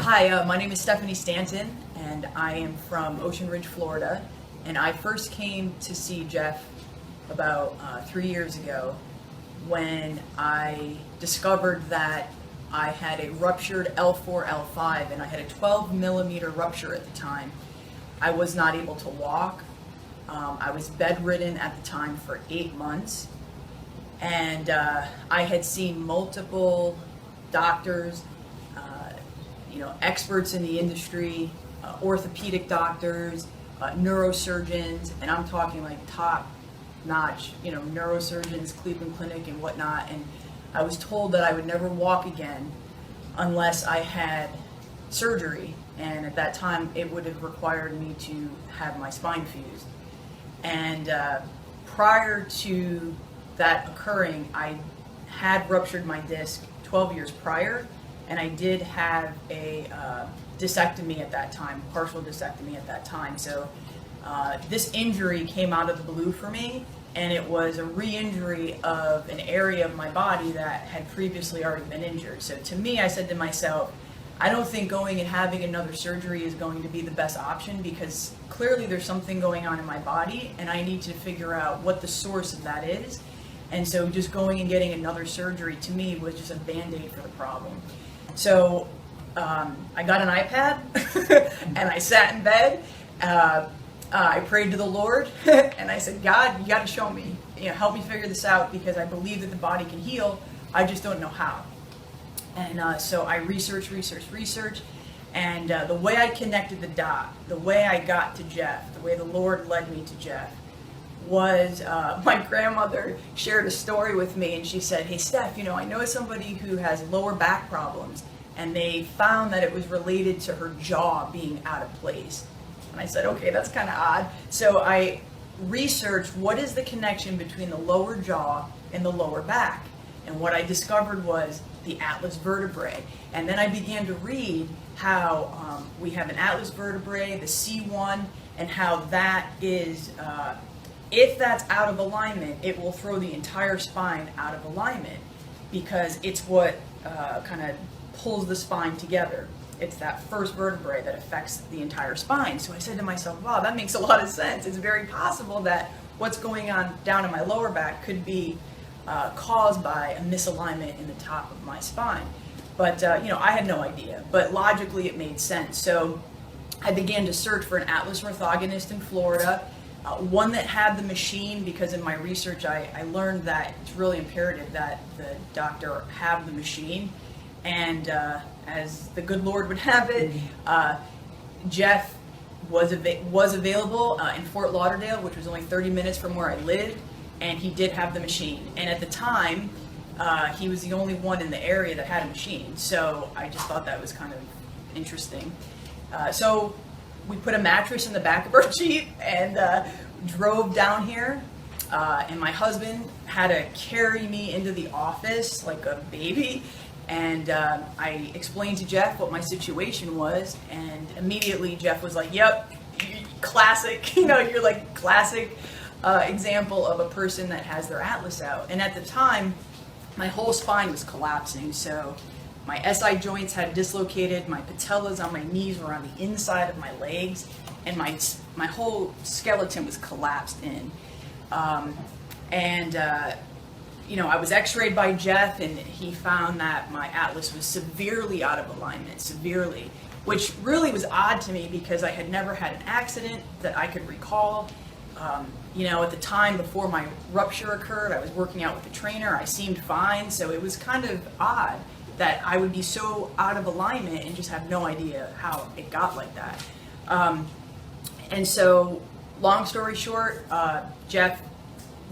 Hi, my name is Stephanie Stanton, and I am from Ocean Ridge, Florida. And I first came to see Jeff about 3 years ago when I discovered that I had a ruptured L4, L5, and I had a 12 millimeter rupture at the time. I was not able to walk. I was bedridden at the time for 8 months, and I had seen multiple doctors, experts in the industry, orthopedic doctors, neurosurgeons, and I'm talking like top-notch, neurosurgeons, Cleveland Clinic and whatnot. And I was told that I would never walk again unless I had surgery. And at that time, it would have required me to have my spine fused. And prior to that occurring, I had ruptured my disc 12 years prior, and I did have a discectomy at that time, partial discectomy at that time. So this injury came out of the blue for me, and it was a re-injury of an area of my body that had previously already been injured. So to me, I said to myself, I don't think going and having another surgery is going to be the best option, because clearly there's something going on in my body and I need to figure out what the source of that is. And so just going and getting another surgery to me was just a band-aid for the problem. So I got an iPad and I sat in bed. I prayed to the Lord and I said, God, you got to show me, help me figure this out, because I believe that the body can heal. I just don't know how. And so I researched, and the way I connected the dot, the way I got to Jeff, the way the Lord led me to Jeff, was my grandmother shared a story with me, and she said, hey Steph, I know somebody who has lower back problems, and they found that it was related to her jaw being out of place. And I said, okay, that's kind of odd. So I researched what is the connection between the lower jaw and the lower back. And what I discovered was the atlas vertebrae. And then I began to read how we have an atlas vertebrae, the C1, and how that is, if that's out of alignment, it will throw the entire spine out of alignment, because it's what kind of pulls the spine together. It's that first vertebrae that affects the entire spine. So I said to myself, wow, that makes a lot of sense. It's very possible that what's going on down in my lower back could be caused by a misalignment in the top of my spine. But, I had no idea. But logically, it made sense. So I began to search for an atlas orthogonist in Florida, one that had the machine, because in my research, I learned that it's really imperative that the doctor have the machine. And as the good Lord would have it, Jeff was available in Fort Lauderdale, which was only 30 minutes from where I lived, and he did have the machine. And at the time, he was the only one in the area that had a machine. So I just thought that was kind of interesting. So we put a mattress in the back of our Jeep and drove down here. And my husband had to carry me into the office like a baby. And I explained to Jeff what my situation was, and immediately Jeff was like, yep, classic, you're like classic example of a person that has their atlas out. And at the time, my whole spine was collapsing. So my SI joints had dislocated, my patellas on my knees were on the inside of my legs, and my whole skeleton was collapsed in. I was x-rayed by Jeff, and he found that my atlas was severely out of alignment, severely, which really was odd to me because I had never had an accident that I could recall. At the time before my rupture occurred, I was working out with a trainer. I seemed fine, so it was kind of odd that I would be so out of alignment and just have no idea how it got like that. And so, long story short, Jeff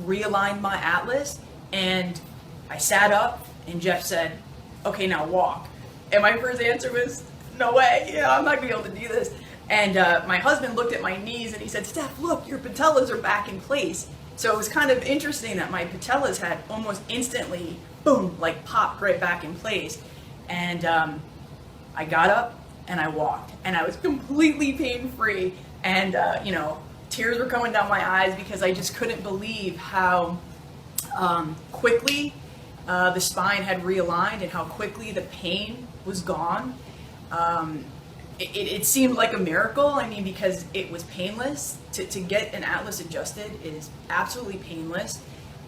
realigned my atlas, and I sat up, and Jeff said, okay, now walk. And my first answer was, no way, I'm not gonna be able to do this. And my husband looked at my knees and he said, Steph, look, your patellas are back in place. So it was kind of interesting that my patellas had almost instantly, boom, like popped right back in place. And I got up and I walked, and I was completely pain-free. And, tears were coming down my eyes because I just couldn't believe how quickly the spine had realigned and how quickly the pain was gone. It seemed like a miracle. I mean, because it was painless. To get an atlas adjusted is absolutely painless.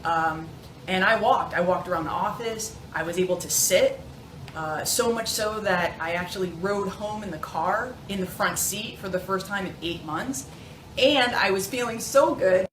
And I walked around the office. I was able to sit, so much so that I actually rode home in the car in the front seat for the first time in 8 months. And I was feeling so good